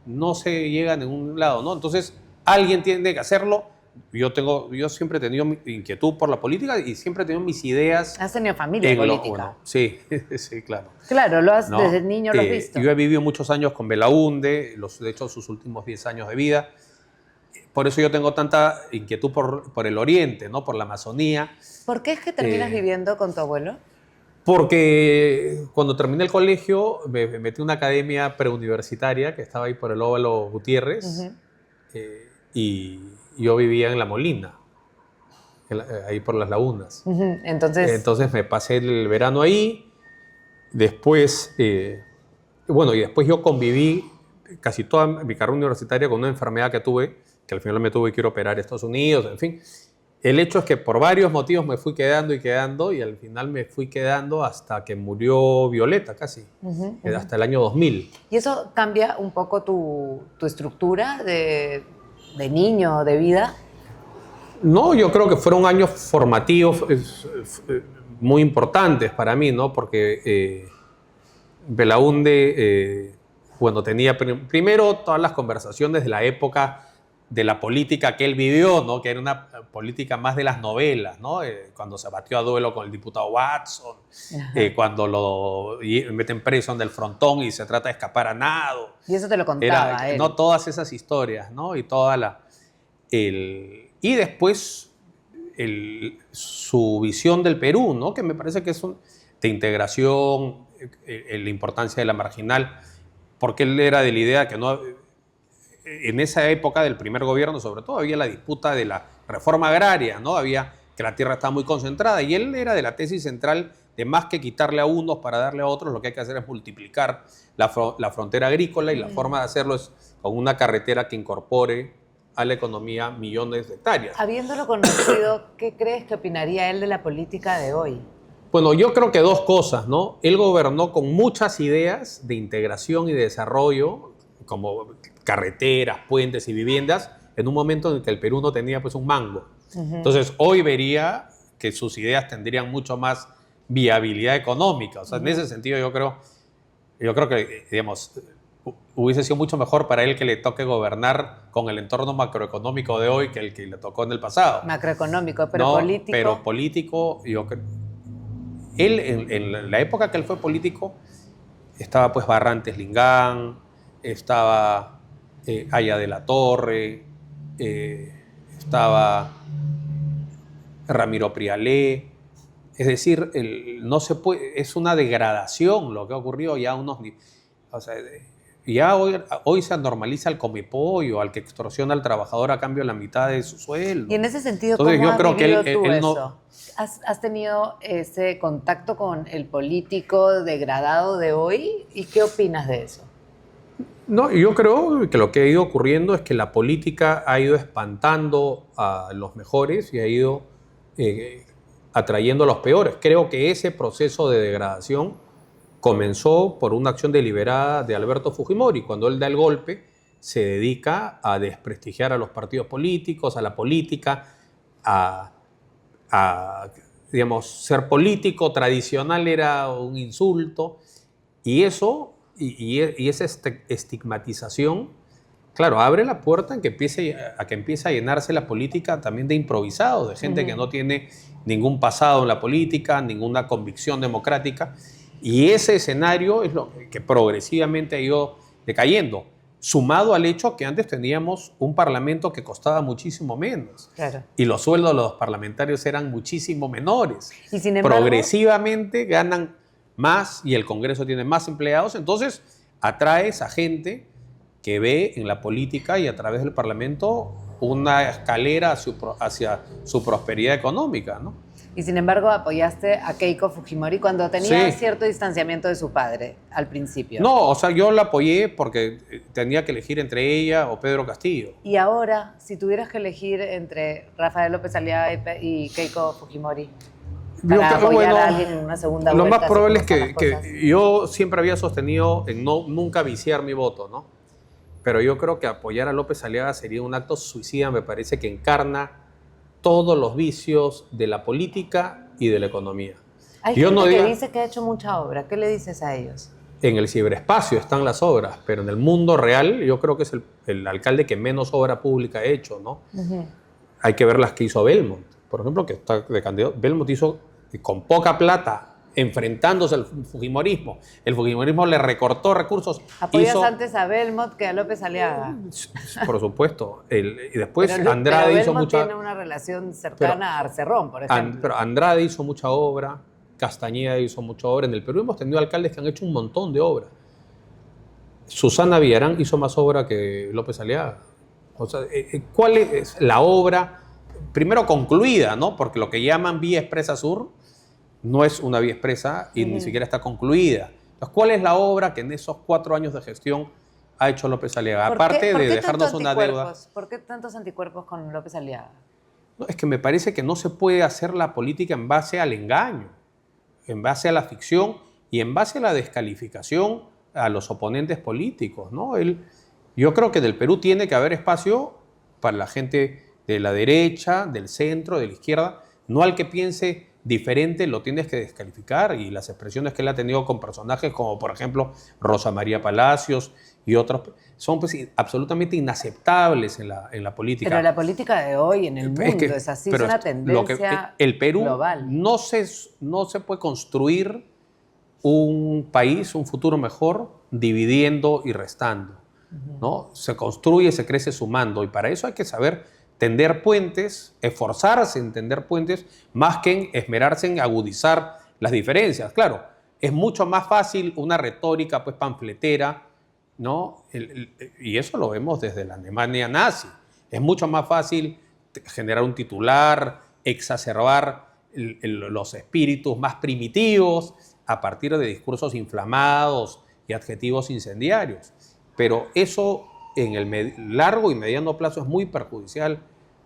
S1: no se llega a ningún lado, ¿no? Entonces, alguien tiene que hacerlo. Yo siempre he tenido inquietud por la política y siempre he tenido mis ideas.
S2: Has tenido familia política.
S1: Bueno, sí, sí, claro.
S2: Claro,
S1: ¿No?
S2: desde niño lo has visto.
S1: Yo he vivido muchos años con Belaunde, de hecho sus últimos 10 años de vida. Por eso yo tengo tanta inquietud por el Oriente, ¿no? Por la Amazonía.
S2: ¿Por qué es que terminas viviendo con tu abuelo?
S1: Porque cuando terminé el colegio me metí en una academia preuniversitaria que estaba ahí por el Óvalo Gutiérrez, y yo vivía en La Molina, ahí por las lagunas. Entonces me pasé el verano ahí. Después, bueno, y después yo conviví casi toda mi carrera universitaria con una enfermedad que tuve, que al final me tuve que ir a operar a Estados Unidos, en fin. El hecho es que por varios motivos me fui quedando y al final me fui quedando hasta que murió Violeta, casi, hasta el año 2000.
S2: ¿Y eso cambia un poco tu estructura de niño, de vida?
S1: No, yo creo que fueron años formativos muy importantes para mí, ¿no? Porque Belaunde, bueno, tenía primero todas las conversaciones de la época de la política que él vivió, ¿no? Que era una política más de las novelas, ¿no? Cuando se batió a duelo con el diputado Watson, cuando lo meten preso en el frontón y se trata de escapar a nado.
S2: Y eso te lo contaba él.
S1: No, todas esas historias, ¿no? Y y después su visión del Perú, ¿no? Que me parece que es de integración, la importancia de la marginal, porque él era de la idea que no... En esa época del primer gobierno, sobre todo, había la disputa de la reforma agraria, ¿no? Había que la tierra estaba muy concentrada, y él era de la tesis central de más que quitarle a unos para darle a otros, lo que hay que hacer es multiplicar la frontera agrícola, y la forma de hacerlo es con una carretera que incorpore a la economía millones de hectáreas.
S2: Habiéndolo conocido, ¿qué crees que opinaría él de la política de hoy?
S1: Bueno, yo creo que dos cosas, ¿no? Él gobernó con muchas ideas de integración y de desarrollo, como carreteras, puentes y viviendas, en un momento en el que el Perú no tenía pues un mango. Entonces, hoy vería que sus ideas tendrían mucho más viabilidad económica. O sea, en ese sentido yo creo que, digamos, hubiese sido mucho mejor para él que le toque gobernar con el entorno macroeconómico de hoy que el que le tocó en el pasado.
S2: Macroeconómico, pero
S1: no,
S2: político.
S1: Pero político, yo creo. Él, en la época que él fue político, estaba pues Barrantes Lingán, estaba Aya de la Torre, estaba Ramiro Prialé. Es decir, no se puede, es una degradación lo que ha ocurrido ya o sea, ya hoy se normaliza el comepollo, al que extorsiona al trabajador a cambio de la mitad de su sueldo.
S2: Y en ese sentido,
S1: entonces,
S2: ¿cómo
S1: yo creo
S2: has vivido
S1: que
S2: tú
S1: él
S2: eso?
S1: no...
S2: ¿Has tenido ese contacto con el político degradado de hoy? ¿Y qué opinas de eso?
S1: No, yo creo que lo que ha ido ocurriendo es que la política ha ido espantando a los mejores y ha ido atrayendo a los peores. Creo que ese proceso de degradación comenzó por una acción deliberada de Alberto Fujimori. Cuando él da el golpe, se dedica a desprestigiar a los partidos políticos, a la política, digamos, ser político tradicional era un insulto, y eso, y esa estigmatización, claro, abre la puerta a que empiece a llenarse la política también de improvisados, de gente que no tiene ningún pasado en la política, ninguna convicción democrática, y ese escenario es lo que progresivamente ha ido decayendo, sumado al hecho que antes teníamos un parlamento que costaba muchísimo menos.
S2: Claro.
S1: Y los sueldos de los parlamentarios eran muchísimo menores.
S2: Y sin embargo,
S1: progresivamente ganan más y el Congreso tiene más empleados, entonces atraes a gente que ve en la política y a través del Parlamento una escalera hacia su prosperidad económica, ¿no?
S2: Y sin embargo apoyaste a Keiko Fujimori cuando tenía
S1: Sí.
S2: cierto distanciamiento de su padre al principio.
S1: No, o sea, yo la apoyé porque tenía que elegir entre ella o Pedro Castillo.
S2: Y ahora, si tuvieras que elegir entre Rafael López Aliaga y Keiko Fujimori para apoyar a alguien en una segunda
S1: lo
S2: vuelta.
S1: más probable es
S2: así como
S1: que
S2: están las cosas.
S1: yo siempre había sostenido en nunca viciar mi voto, ¿no? Pero yo creo que apoyar a López Aliaga sería un acto suicida, me parece que encarna todos los vicios de la política y de la economía.
S2: Hay
S1: Yo
S2: gente
S1: no
S2: que
S1: diga,
S2: dice que ha hecho mucha obra. ¿Qué le dices a ellos?
S1: en el ciberespacio están las obras, pero en el mundo real yo creo que es el alcalde que menos obra pública ha hecho, ¿no? Hay que ver las que hizo Belmont, por ejemplo, que está de candidato. Belmont hizo con poca plata, enfrentándose al fujimorismo. El fujimorismo le recortó recursos.
S2: ¿Apoyas antes a Belmont que a López Aliaga?
S1: Por supuesto. Y después
S2: Pero
S1: Andrade hizo
S2: Belmont
S1: mucha...
S2: tiene una relación cercana a Arcerrón, por ejemplo.
S1: Pero Andrade hizo mucha obra, Castañeda hizo mucha obra. En el Perú hemos tenido alcaldes que han hecho un montón de obra. Susana Villarán hizo más obra que López Aliaga. O sea, ¿cuál es la obra? Primero concluida, ¿no? Porque lo que llaman Vía Expresa Sur no es una vía expresa y ni siquiera está concluida. Entonces, ¿cuál es la obra que en esos 4 años de gestión ha hecho López Aliaga? Aparte de dejarnos una deuda.
S2: ¿Por qué tantos anticuerpos con López Aliaga?
S1: No, es que me parece que no se puede hacer la política en base al engaño, en base a la ficción y en base a la descalificación a los oponentes políticos, ¿no? Yo creo que del Perú tiene que haber espacio para la gente de la derecha, del centro, de la izquierda, no al que piense diferente lo tienes que descalificar, y las expresiones que él ha tenido con personajes como por ejemplo Rosa María Palacios y otros son pues absolutamente inaceptables en la política.
S2: Pero la política de hoy en el mundo es así, es una tendencia
S1: el Perú
S2: global.
S1: No se puede construir un país, un futuro mejor, dividiendo y restando, ¿no? Se construye, se crece sumando, y para eso hay que saber tender puentes, esforzarse en tender puentes, más que en esmerarse en agudizar las diferencias. Claro, es mucho más fácil una retórica pues panfletera, ¿no? Y eso lo vemos desde la Alemania nazi. Es mucho más fácil generar un titular, exacerbar los espíritus más primitivos a partir de discursos inflamados y adjetivos incendiarios. Pero eso en el largo y mediano plazo es muy perjudicial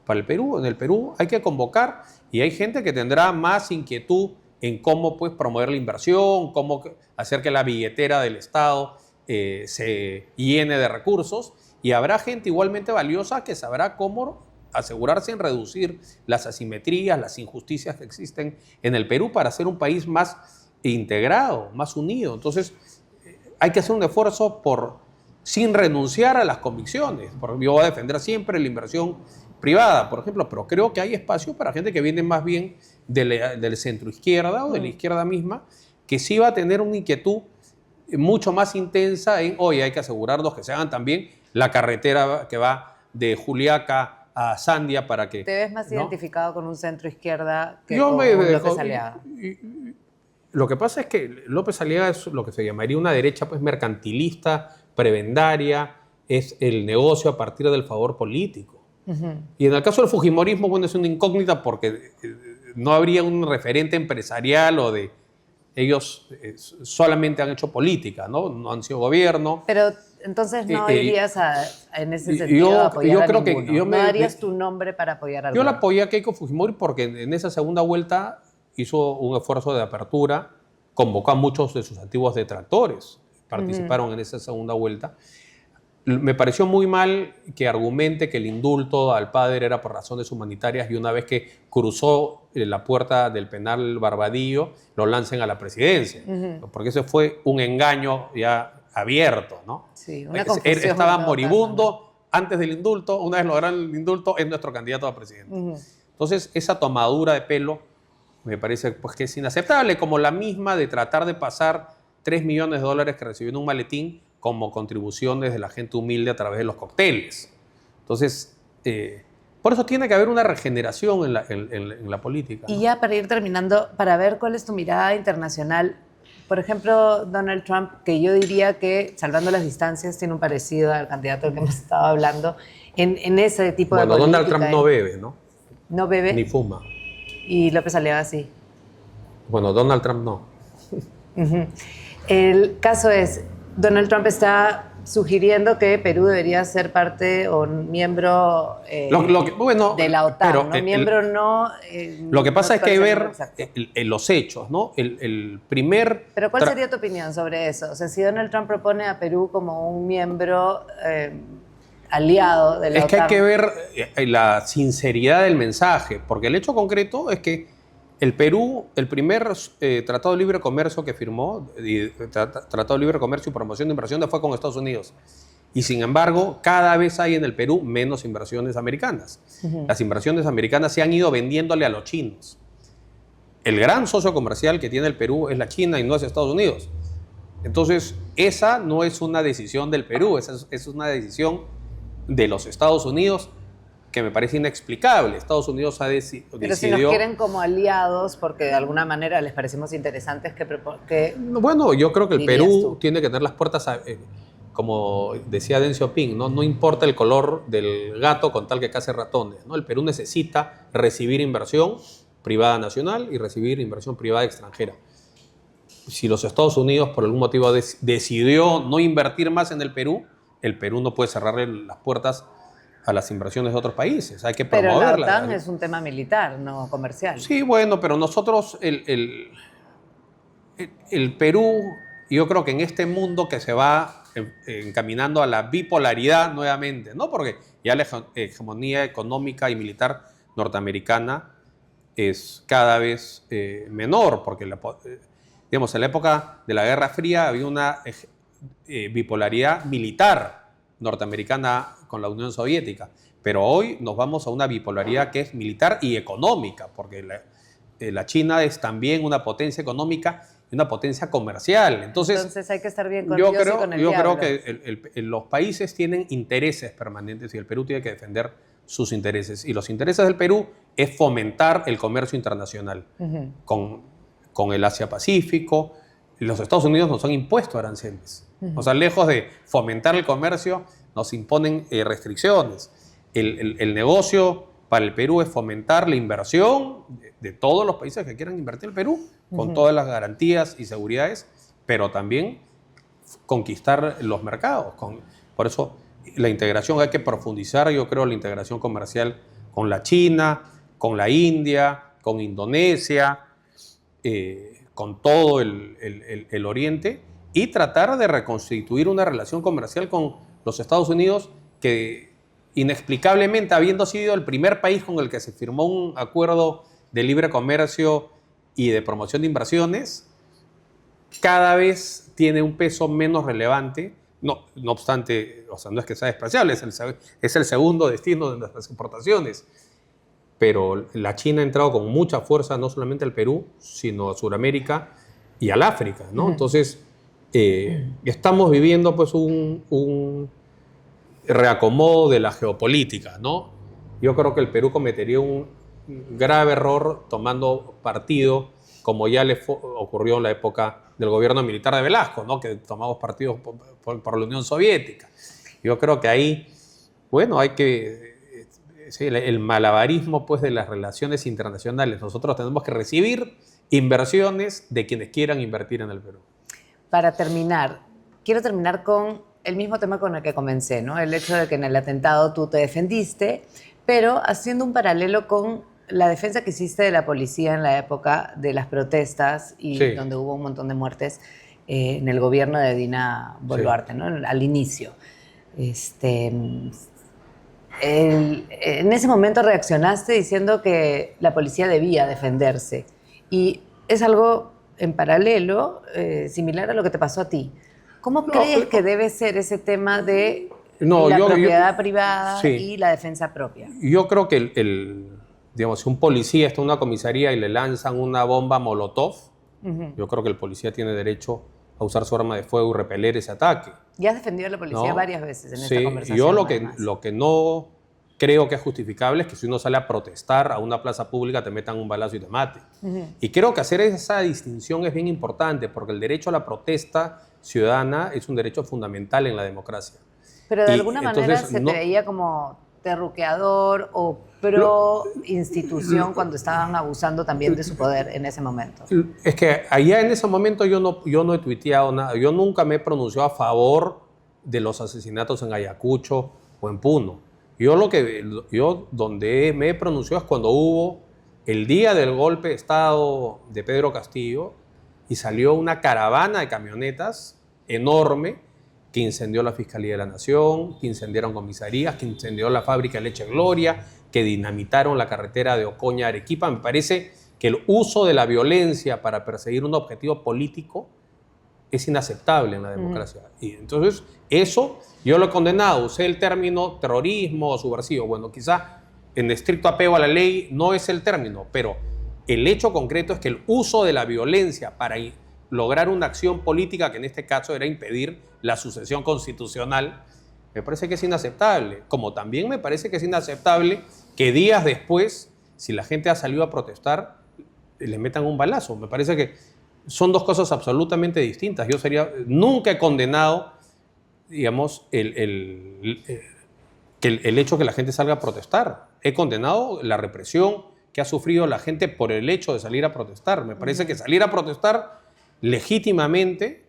S1: para el Perú. En el Perú hay que convocar, y hay gente que tendrá más inquietud en cómo pues, promover la inversión, cómo hacer que la billetera del Estado se llene de recursos, y habrá gente igualmente valiosa que sabrá cómo asegurarse en reducir las asimetrías, las injusticias que existen en el Perú para ser un país más integrado, más unido. Entonces hay que hacer un esfuerzo sin renunciar a las convicciones. Porque yo voy a defender siempre la inversión privada, por ejemplo, pero creo que hay espacio para gente que viene más bien del centro izquierda o de la izquierda misma, que sí va a tener una inquietud mucho más intensa en, oye, hay que asegurarnos que se hagan también la carretera que va de Juliaca a Sandia para que...
S2: ¿Te ves más
S1: ¿no?
S2: identificado con un centro izquierda que
S1: Yo
S2: con López Aliaga?
S1: Lo que pasa es que López Aliaga es lo que se llamaría una derecha pues, mercantilista, prebendaria, es el negocio a partir del favor político. Y en el caso del fujimorismo, bueno, es una incógnita porque no habría un referente empresarial o de... Ellos solamente han hecho política, ¿no? No han sido gobierno.
S2: Pero entonces no irías en ese sentido a apoyar a ninguno. ¿No darías tu nombre para apoyar a alguno?
S1: Yo la apoyé a Keiko Fujimori porque en esa segunda vuelta hizo un esfuerzo de apertura, convocó a muchos de sus antiguos detractores, participaron en esa segunda vuelta. Me pareció muy mal que argumente que el indulto al padre era por razones humanitarias y una vez que cruzó la puerta del penal Barbadillo, lo lancen a la presidencia, porque ese fue un engaño ya abierto, ¿no?
S2: Sí, una
S1: Él
S2: confusión.
S1: estaba moribundo antes del indulto, una vez lograron el indulto, es nuestro candidato a presidente. Entonces, esa tomadura de pelo me parece pues, que es inaceptable, como la misma de tratar de pasar $3 millones que recibió en un maletín como contribuciones de la gente humilde a través de los cócteles. Entonces, por eso tiene que haber una regeneración en la política, ¿no?
S2: Y ya para ir terminando, para ver cuál es tu mirada internacional, Por ejemplo, Donald Trump, que yo diría que, salvando las distancias, tiene un parecido al candidato del que hemos estado hablando, en ese tipo de política.
S1: Bueno, Donald Trump no bebe, ¿no?
S2: No bebe.
S1: Ni fuma.
S2: Y López Aliaga sí.
S1: Bueno, Donald Trump no.
S2: El caso es, Donald Trump está sugiriendo que Perú debería ser parte o miembro
S1: bueno,
S2: de la OTAN,
S1: pero
S2: ¿no? Miembro no...
S1: lo que pasa es que hay que ver
S2: exacto.
S1: los hechos, ¿no? El primer...
S2: Pero ¿cuál sería tu opinión sobre eso? O sea, si Donald Trump propone a Perú como un miembro aliado de la OTAN...
S1: Es que hay que ver la sinceridad del mensaje, porque el hecho concreto es que el Perú, el primer Tratado de Libre Comercio que firmó, Tratado de Libre Comercio y Promoción de Inversiones, fue con Estados Unidos. Y sin embargo, cada vez hay en el Perú menos inversiones americanas. Las inversiones americanas se han ido vendiéndole a los chinos. El gran socio comercial que tiene el Perú es la China y no es Estados Unidos. Entonces, esa no es una decisión del Perú, esa es una decisión de los Estados Unidos, que me parece inexplicable. Estados Unidos ha decidido...
S2: Pero si nos quieren como aliados, porque de alguna manera les parecemos interesantes que
S1: bueno, yo creo que el Perú tiene que tener las puertas, como decía Deng Xiaoping, ¿no? No importa el color del gato con tal que case ratones, ¿no? El Perú necesita recibir inversión privada nacional y recibir inversión privada extranjera. Si los Estados Unidos por algún motivo decidió no invertir más en el Perú no puede cerrarle las puertas a las inversiones de otros países, hay que promoverlas.
S2: Pero la OTAN es un tema militar, no comercial.
S1: Sí, bueno, pero nosotros, el Perú, yo creo que en este mundo que se va encaminando a la bipolaridad nuevamente, ¿no? Porque ya la hegemonía económica y militar norteamericana es cada vez menor, porque digamos, en la época de la Guerra Fría había una bipolaridad militar norteamericana con la Unión Soviética, pero hoy nos vamos a una bipolaridad que es militar y económica, porque la China es también una potencia económica y una potencia comercial. Entonces hay que estar bien con Dios y con el diablo. Creo que los países tienen intereses permanentes y el Perú tiene que defender sus intereses. Y los intereses del Perú es fomentar el comercio internacional con el Asia-Pacífico. Los Estados Unidos nos han impuesto aranceles. O sea, lejos de fomentar el comercio, nos imponen restricciones. El negocio para el Perú es fomentar la inversión de todos los países que quieran invertir en el Perú, con todas las garantías y seguridades, pero también conquistar los mercados. Por eso la integración hay que profundizar, yo creo, la integración comercial con la China, con la India, con Indonesia, con todo el Oriente, y tratar de reconstituir una relación comercial con los Estados Unidos que inexplicablemente, habiendo sido el primer país con el que se firmó un acuerdo de libre comercio y de promoción de inversiones, cada vez tiene un peso menos relevante. No obstante, o sea, no es que sea despreciable, es el segundo destino de nuestras exportaciones. Pero la China ha entrado con mucha fuerza no solamente al Perú, sino a Sudamérica y al África, ¿no? Entonces, estamos viviendo pues un reacomodo de la geopolítica, ¿no? Yo creo que el Perú cometería un grave error tomando partido, como ya le ocurrió en la época del gobierno militar de Velasco, ¿no? Que tomamos partidos por la Unión Soviética. Yo creo que ahí, bueno, hay que... Sí, el malabarismo pues, de las relaciones internacionales. Nosotros tenemos que recibir inversiones de quienes quieran invertir en el Perú.
S2: Para terminar, quiero terminar con el mismo tema con el que comencé, ¿no? El hecho de que en el atentado tú te defendiste, pero haciendo un paralelo con la defensa que hiciste de la policía en la época de las protestas y donde hubo un montón de muertes en el gobierno de Dina Boluarte, ¿no? Al inicio. En ese momento reaccionaste diciendo que la policía debía defenderse. Y es algo en paralelo, similar a lo que te pasó a ti. ¿Cómo crees que debe ser ese tema de la propiedad privada y la defensa propia?
S1: Yo creo que digamos, si un policía está en una comisaría y le lanzan una bomba molotov, yo creo que el policía tiene derecho a usar su arma de fuego y repeler ese ataque.
S2: Ya has defendido a la policía varias veces en esta conversación.
S1: Yo lo que no creo que es justificable es que si uno sale a protestar a una plaza pública te metan un balazo y te maten. Y creo que hacer esa distinción es bien importante porque el derecho a la protesta ciudadana es un derecho fundamental en la democracia.
S2: Pero de alguna manera se te veía como terruqueador o pro institución cuando estaban abusando también de su poder en ese momento.
S1: Es que allá en ese momento yo no he tuiteado nada. Yo nunca me he pronunciado a favor de los asesinatos en Ayacucho o en Puno. Yo donde me he pronunciado es cuando hubo el día del golpe de Estado de Pedro Castillo y salió una caravana de camionetas enorme que incendió la Fiscalía de la Nación, que incendiaron comisarías, que incendió la fábrica de Leche Gloria, que dinamitaron la carretera de Ocoña a Arequipa. Me parece que el uso de la violencia para perseguir un objetivo político es inaceptable en la democracia. Y entonces, eso yo lo he condenado. Usé el término terrorismo o subversivo. Bueno, quizá en estricto apego a la ley no es el término, pero el hecho concreto es que el uso de la violencia para lograr una acción política, que en este caso era impedir la sucesión constitucional, me parece que es inaceptable. Como también me parece que es inaceptable que días después, si la gente ha salido a protestar, le metan un balazo. Me parece que son dos cosas absolutamente distintas. Nunca he condenado, digamos, el hecho que la gente salga a protestar. He condenado la represión que ha sufrido la gente por el hecho de salir a protestar. Me parece que salir a protestar legítimamente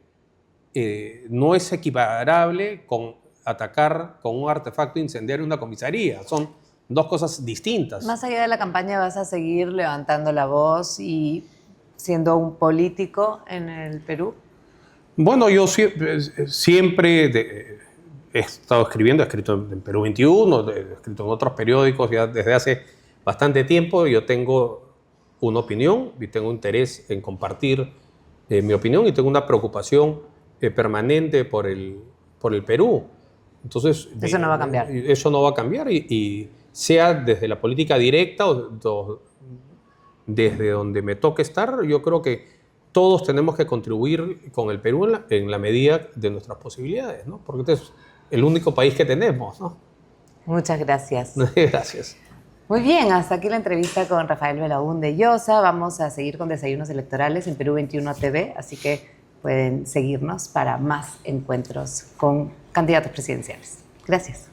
S1: no es equiparable con atacar con un artefacto incendiario una comisaría. Son dos cosas distintas.
S2: Más allá de la campaña, ¿vas a seguir levantando la voz y siendo un político en el Perú?
S1: Bueno, yo siempre he estado escribiendo, he escrito en Perú 21, he escrito en otros periódicos ya desde hace bastante tiempo. Yo tengo una opinión y tengo interés en compartir mi opinión y tengo una preocupación permanente por el Perú. Entonces,
S2: eso no va a cambiar.
S1: Eso no va a cambiar y sea desde la política directa o desde donde me toque estar, yo creo que todos tenemos que contribuir con el Perú en la medida de nuestras posibilidades, ¿no? Porque este es el único país que tenemos, ¿no?
S2: Muchas gracias.
S1: Gracias.
S2: Muy bien, hasta aquí la entrevista con Rafael Belaúnde Llosa. Vamos a seguir con Desayunos Electorales en Perú 21 TV, así que pueden seguirnos para más encuentros con candidatos presidenciales. Gracias.